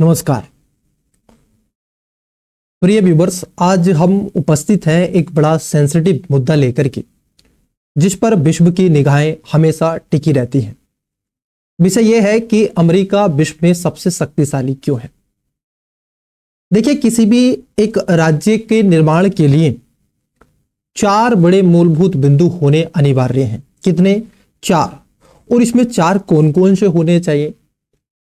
नमस्कार प्रिय व्यूवर्स, आज हम उपस्थित हैं एक बड़ा सेंसिटिव मुद्दा लेकर के, जिस पर विश्व की निगाहें हमेशा टिकी रहती हैं। विषय यह है कि अमेरिका विश्व में सबसे शक्तिशाली क्यों है। देखिए, किसी भी एक राज्य के निर्माण के लिए 4 बड़े मूलभूत बिंदु होने अनिवार्य हैं। कितने? 4। और इसमें 4 कौन कौन से होने चाहिए?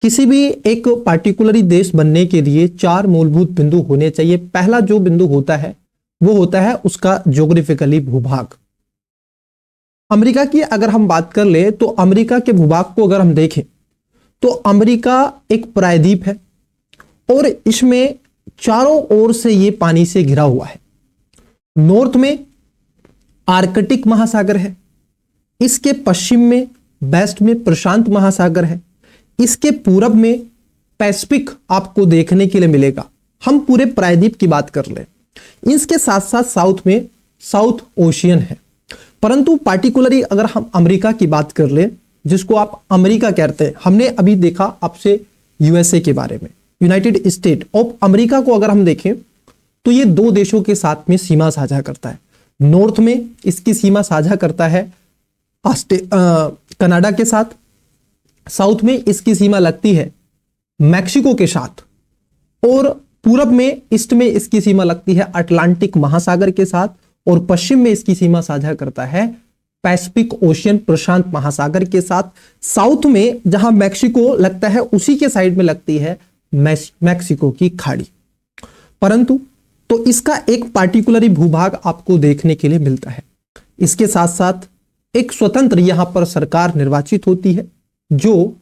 किसी भी एक पार्टिकुलर देश बनने के लिए 4 मूलभूत बिंदु होने चाहिए। पहला जो बिंदु होता है वो होता है उसका ज्योग्राफिकली भूभाग। अमेरिका की अगर हम बात कर ले तो अमेरिका के भूभाग को अगर हम देखें तो अमेरिका एक प्रायद्वीप है और इसमें चारों ओर से ये पानी से घिरा हुआ है। नॉर्थ में आर्कटिक महासागर है, इसके पश्चिम में वेस्ट में प्रशांत महासागर है, इसके पूरब में पैसिफिक आपको देखने के लिए मिलेगा। हम पूरे प्रायद्वीप की बात कर ले। इसके साथ साथ साउथ में साउथ ओशियन है। परंतु पार्टिकुलरली अगर हम अमेरिका की बात कर ले, जिसको आप अमेरिका कहते हैं, हमने अभी देखा आपसे यूएसए के बारे में, यूनाइटेड स्टेट ऑफ अमेरिका को अगर हम देखें तो ये 2 देशों के साथ में सीमा साझा करता है। नॉर्थ में इसकी सीमा साझा करता है कनाडा के साथ, साउथ में इसकी सीमा लगती है मैक्सिको के साथ, और पूरब में ईस्ट में इसकी सीमा लगती है अटलांटिक महासागर के साथ, और पश्चिम में इसकी सीमा साझा करता है पैसिफिक ओशियन प्रशांत महासागर के साथ। साउथ में जहां मैक्सिको लगता है उसी के साइड में लगती है मैक्सिको की खाड़ी। परंतु तो इसका एक पार्टिकुलर भूभाग आपको देखने के लिए मिलता है। इसके साथ साथ एक स्वतंत्र यहां पर सरकार निर्वाचित होती है, जो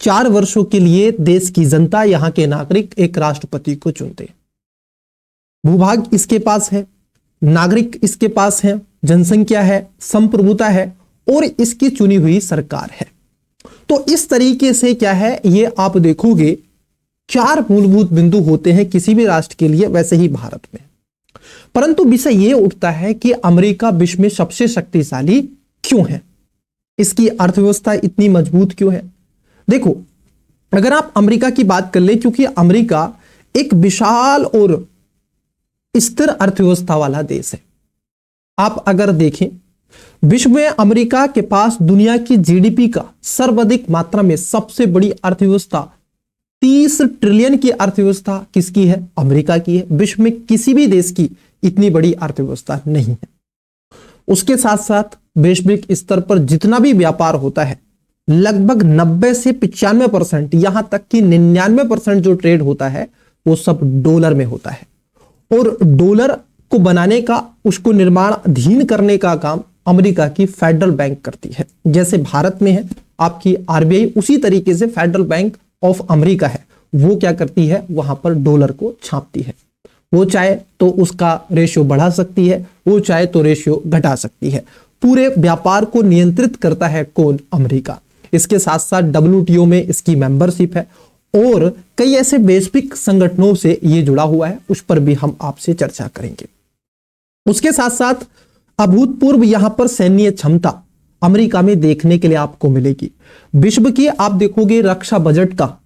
4 वर्षों के लिए देश की जनता, यहां के नागरिक एक राष्ट्रपति को चुनते हैं। भूभाग इसके पास है, नागरिक इसके पास है, जनसंख्या है, संप्रभुता है और इसकी चुनी हुई सरकार है। तो इस तरीके से क्या है, ये आप देखोगे 4 मूलभूत बिंदु होते हैं किसी भी राष्ट्र के लिए, वैसे ही भारत में। परंतु विषय यह उठता है कि अमेरिका विश्व में सबसे शक्तिशाली क्यों है, इसकी अर्थव्यवस्था इतनी मजबूत क्यों है। देखो, अगर आप अमेरिका की बात कर ले, क्योंकि अमेरिका एक विशाल और स्थिर अर्थव्यवस्था वाला देश है। आप अगर देखें, विश्व में अमेरिका के पास दुनिया की जीडीपी का सर्वाधिक मात्रा में सबसे बड़ी अर्थव्यवस्था 30 ट्रिलियन की अर्थव्यवस्था किसकी है? अमेरिका की है। विश्व में किसी भी देश की इतनी बड़ी अर्थव्यवस्था नहीं है। उसके साथ साथ वैश्विक स्तर पर जितना भी व्यापार होता है, लगभग 90 से 95%, यहां तक कि 99% जो ट्रेड होता है वो सब डॉलर में होता है। और डॉलर को बनाने का, उसको निर्माणाधीन करने का काम अमेरिका की फेडरल बैंक करती है। जैसे भारत में है आपकी आरबीआई, उसी तरीके से फेडरल बैंक ऑफ अमेरिका है, वो क्या करती है, वहां पर डॉलर को छापती है। वो चाहे तो उसका रेशियो बढ़ा सकती है, वो चाहे तो रेशियो घटा सकती है। पूरे व्यापार को नियंत्रित करता है कौन? अमेरिका। इसके साथ साथ WTO में इसकी मेंबरशिप है और कई ऐसे वैश्विक संगठनों से ये जुड़ा हुआ है, उस पर भी हम आपसे चर्चा करेंगे। उसके साथ साथ अभूतपूर्व यहां पर सैन्य क्षमता अमेरिका में देखने के लिए आपको मिलेगी। विश्व की आप देखोगे रक्षा बजट का,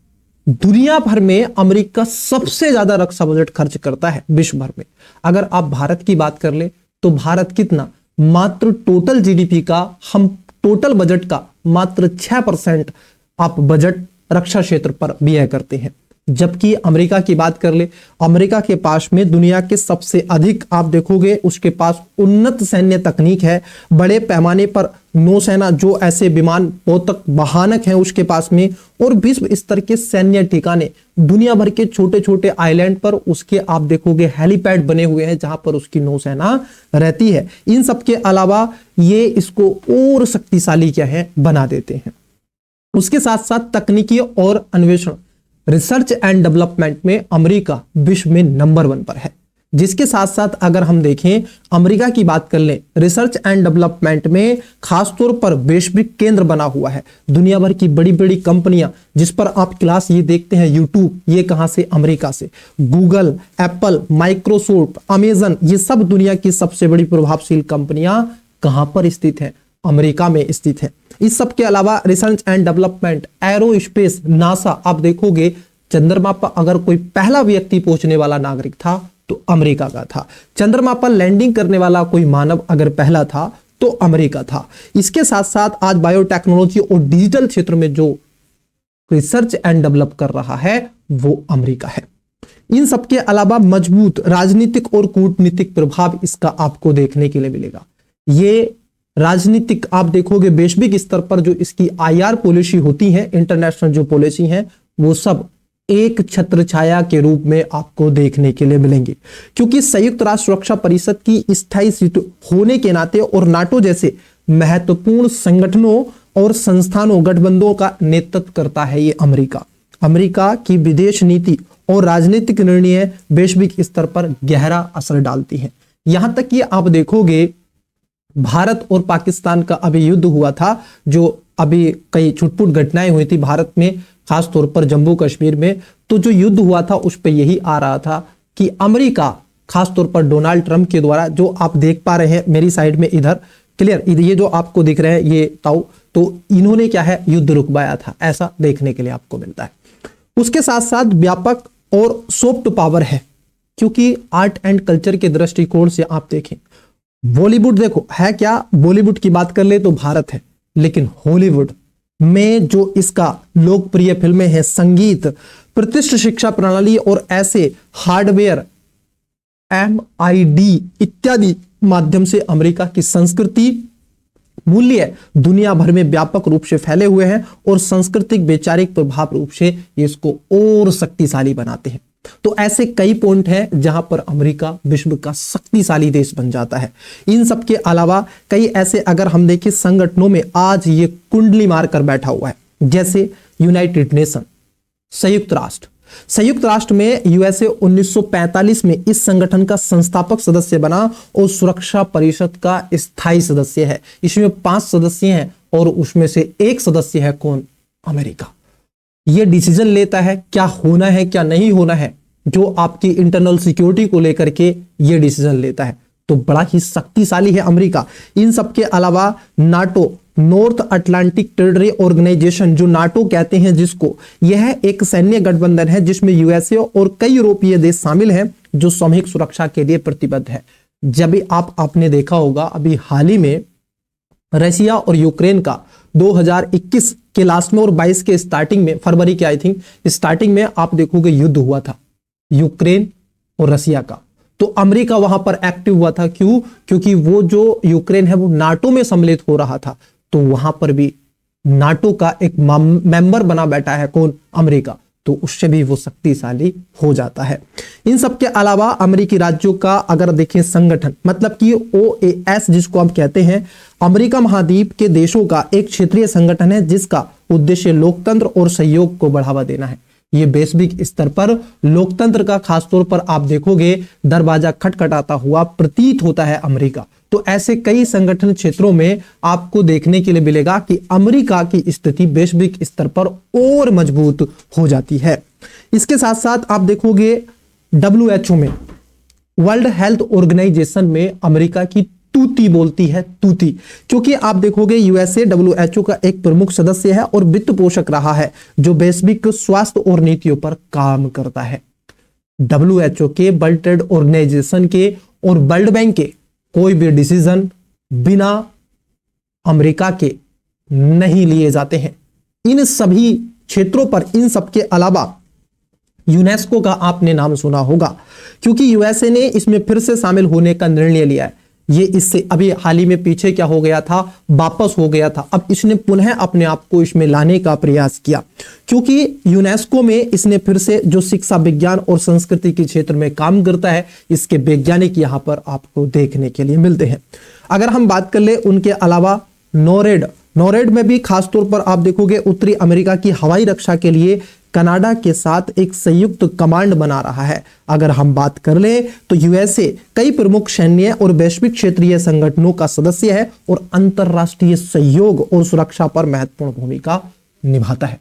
दुनिया भर में अमेरिका सबसे ज्यादा रक्षा बजट खर्च करता है विश्व भर में। अगर आप भारत की बात कर ले तो भारत कितना, मात्र टोटल जीडीपी का, हम टोटल बजट का मात्र 6% आप बजट रक्षा क्षेत्र पर व्यय करते हैं। जबकि अमेरिका की बात कर ले, अमेरिका के पास में दुनिया के सबसे अधिक आप देखोगे उसके पास उन्नत सैन्य तकनीक है, बड़े पैमाने पर नौसेना, जो ऐसे विमान पोतक वाहनक हैं उसके पास में, और विश्व स्तर के सैन्य ठिकाने दुनिया भर के छोटे छोटे आइलैंड पर उसके आप देखोगे हेलीपैड बने हुए हैं जहां पर उसकी नौसेना रहती है। इन सब के अलावा ये इसको और शक्तिशाली क्या है, बना देते हैं। उसके साथ साथ तकनीकी और अन्वेषण, रिसर्च एंड डेवलपमेंट में अमेरिका विश्व में नंबर 1 पर है। जिसके साथ साथ अगर हम देखें, अमेरिका की बात कर लें, रिसर्च एंड डेवलपमेंट में खासतौर पर वैश्विक केंद्र बना हुआ है। दुनिया भर की बड़ी बड़ी कंपनियां जिस पर आप क्लास ये देखते हैं यूट्यूब, ये कहां से? अमेरिका से। गूगल, एप्पल, माइक्रोसॉफ्ट, अमेजन, ये सब दुनिया की सबसे बड़ी प्रभावशील कंपनियां कहां पर स्थित हैं? अमेरिका में स्थित है। इस सब के अलावा research and development, aerospace, NASA, आप देखोगे चंद्रमा पर अगर कोई पहला व्यक्ति पहुंचने वाला नागरिक था तो अमेरिका का था। चंद्रमा पर लैंडिंग करने वाला कोई मानव अगर पहला था तो अमेरिका था। इसके साथ साथ आज बायोटेक्नोलॉजी और डिजिटल क्षेत्र में जो रिसर्च एंड डेवलप कर रहा है वो अमेरिका है। इन सबके अलावा मजबूत राजनीतिक और कूटनीतिक प्रभाव इसका आपको देखने के लिए मिलेगा। ये राजनीतिक आप देखोगे वैश्विक स्तर पर जो इसकी आईआर पॉलिसी होती है, इंटरनेशनल जो पॉलिसी है, वो सब एक छत्र छाया के रूप में आपको देखने के लिए मिलेंगे, क्योंकि संयुक्त राष्ट्र सुरक्षा परिषद की स्थायी सीट होने के नाते और नाटो जैसे महत्वपूर्ण संगठनों और संस्थानों गठबंधनों का नेतृत्व करता है ये अमेरिका। अमेरिका की विदेश नीति और राजनीतिक निर्णय वैश्विक स्तर पर गहरा असर डालती हैं। यहां तक कि आप देखोगे भारत और पाकिस्तान का अभी युद्ध हुआ था, जो अभी कई छुटपुट घटनाएं हुई थी भारत में, खास तौर पर जम्मू कश्मीर में, तो जो युद्ध हुआ था उस पर यही आ रहा था कि अमेरिका खास तौर पर डोनाल्ड ट्रंप के द्वारा, जो आप देख पा रहे हैं मेरी साइड में इधर क्लियर, ये जो आपको दिख रहे हैं ये ताऊ, तो इन्होंने क्या है युद्ध रुकवाया था, ऐसा देखने के लिए आपको मिलता है। उसके साथ साथ व्यापक और सॉफ्ट पावर है, क्योंकि आर्ट एंड कल्चर के दृष्टिकोण से आप देखें, बॉलीवुड देखो है क्या, बॉलीवुड की बात कर ले तो भारत है, लेकिन हॉलीवुड में जो इसका लोकप्रिय फिल्में हैं, संगीत, प्रतिष्ठित शिक्षा प्रणाली और ऐसे हार्डवेयर MID इत्यादि माध्यम से अमेरिका की संस्कृति मूल्य दुनिया भर में व्यापक रूप से फैले हुए हैं और सांस्कृतिक वैचारिक प्रभाव रूप से इसको और शक्तिशाली बनाते हैं। तो ऐसे कई पॉइंट हैं जहां पर अमेरिका विश्व का शक्तिशाली देश बन जाता है। इन सब के अलावा कई ऐसे अगर हम देखें संगठनों में आज ये कुंडली मारकर बैठा हुआ है, जैसे यूनाइटेड नेशन, संयुक्त राष्ट्र में USA 1945 में इस संगठन का संस्थापक सदस्य बना और सुरक्षा परिषद का स्थायी सदस्य है। इसमें 5 सदस्य हैं और उसमें से एक सदस्य है कौन, अमेरिका। यह डिसीजन लेता है क्या होना है क्या नहीं होना है, जो आपकी इंटरनल सिक्योरिटी को लेकर के यह डिसीजन लेता है। तो बड़ा ही शक्तिशाली है अमेरिका। इन सब के अलावा NATO, North Atlantic territory organisation, जो नाटो कहते हैं जिसको, यह एक सैन्य गठबंधन है जिसमें USA और कई यूरोपीय देश शामिल हैं जो सामूहिक सुरक्षा के लिए प्रतिबद्ध है। जब आपने देखा होगा अभी हाल ही में रशिया और यूक्रेन का 2021 के लास्ट में और 22 के स्टार्टिंग में, फरवरी के आई थिंक स्टार्टिंग में आप देखोगे युद्ध हुआ था यूक्रेन और रशिया का। तो अमेरिका वहां पर एक्टिव हुआ था, क्यों? क्योंकि वो जो यूक्रेन है वो नाटो में सम्मिलित हो रहा था, तो वहां पर भी नाटो का एक मेंबर बना बैठा है कौन, अमेरिका, तो उससे भी वो शक्तिशाली हो जाता है। इन सब के अलावा अमेरिकी राज्यों का अगर देखें संगठन, मतलब कि OAS जिसको हम कहते हैं, अमेरिका महाद्वीप के देशों का एक क्षेत्रीय संगठन है जिसका उद्देश्य लोकतंत्र और सहयोग को बढ़ावा देना है। ये वैश्विक स्तर पर लोकतंत्र का खासतौर पर आप देखोगे दरवाजा खटखटाता हुआ प्रतीत होता है अमेरिका। तो ऐसे कई संगठन क्षेत्रों में आपको देखने के लिए मिलेगा कि अमेरिका की स्थिति वैश्विक स्तर पर और मजबूत हो जाती है। इसके साथ साथ आप देखोगे WHO में, वर्ल्ड हेल्थ ऑर्गेनाइजेशन में अमेरिका की तूती बोलती है, तूती, क्योंकि आप देखोगे USA WHO का एक प्रमुख सदस्य है और वित्त पोषक रहा है जो वैश्विक स्वास्थ्य और नीतियों पर काम करता है। WHO के, वर्ल्ड ट्रेड ऑर्गेनाइजेशन के और वर्ल्ड बैंक के कोई भी डिसीजन बिना अमेरिका के नहीं लिए जाते हैं। इन सभी क्षेत्रों पर, इन सब के अलावा यूनेस्को का आपने नाम सुना होगा, क्योंकि USA ने इसमें फिर से शामिल होने का निर्णय लिया है। ये इससे अभी हाल ही में पीछे क्या हो गया था, वापस हो गया था, अब इसने पुनः अपने आप को इसमें लाने का प्रयास किया, क्योंकि यूनेस्को में इसने फिर से जो शिक्षा, विज्ञान और संस्कृति के क्षेत्र में काम करता है, इसके वैज्ञानिक यहां पर आपको देखने के लिए मिलते हैं। अगर हम बात कर ले उनके अलावा नॉरेड में भी खासतौर पर आप देखोगे उत्तरी अमेरिका की हवाई रक्षा के लिए कनाडा के साथ एक संयुक्त कमांड बना रहा है। अगर हम बात कर ले तो USA कई प्रमुख सैन्य और वैश्विक क्षेत्रीय संगठनों का सदस्य है और अंतरराष्ट्रीय सहयोग और सुरक्षा पर महत्वपूर्ण भूमिका निभाता है।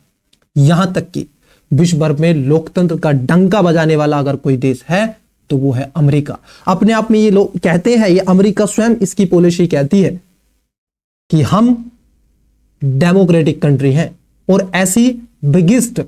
यहां तक कि विश्व भर में लोकतंत्र का डंका बजाने वाला अगर कोई देश है तो वो है अमेरिका। अपने आप में ये लोग कहते हैं, ये अमेरिका स्वयं इसकी पॉलिसी कहती है कि हम डेमोक्रेटिक कंट्री हैं और ऐसी biggest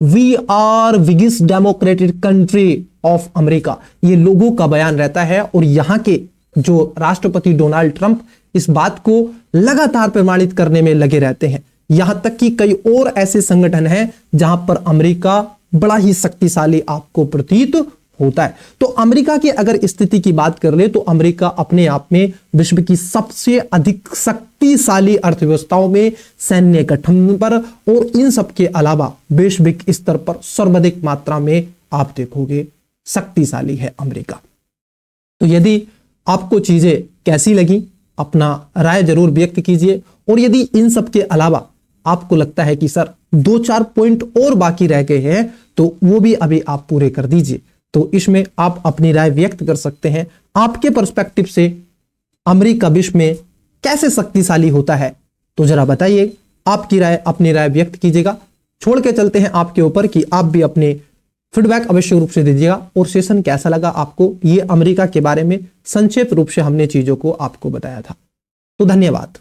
we are biggest democratic country of America, ये लोगों का बयान रहता है। और यहां के जो राष्ट्रपति डोनाल्ड ट्रंप इस बात को लगातार प्रमाणित करने में लगे रहते हैं। यहां तक कि कई और ऐसे संगठन हैं जहां पर अमेरिका बड़ा ही शक्तिशाली आपको प्रतीत होता है। तो अमेरिका की अगर स्थिति की बात कर ले तो अमेरिका अपने आप में विश्व की सबसे अधिक शक्तिशाली अर्थव्यवस्थाओं में सैन्य गठन पर और इन सब के अलावा वैश्विक स्तर पर सर्वाधिक मात्रा में आप देखोगे शक्तिशाली है अमेरिका। तो यदि आपको चीजें कैसी लगी अपना राय जरूर व्यक्त कीजिए। और यदि इन सब के अलावा आपको लगता है कि सर 2-4 पॉइंट और बाकी रह गए हैं तो वो भी अभी आप पूरे कर दीजिए। तो इसमें आप अपनी राय व्यक्त कर सकते हैं। आपके पर्सपेक्टिव से अमेरिका विश्व में कैसे शक्तिशाली होता है तो जरा बताइए, आपकी राय अपनी राय व्यक्त कीजिएगा। छोड़ के चलते हैं आपके ऊपर कि आप भी अपने फीडबैक अवश्य रूप से दीजिएगा। और सेशन कैसा लगा आपको, ये अमेरिका के बारे में संक्षिप्त रूप से हमने चीजों को आपको बताया था। तो धन्यवाद।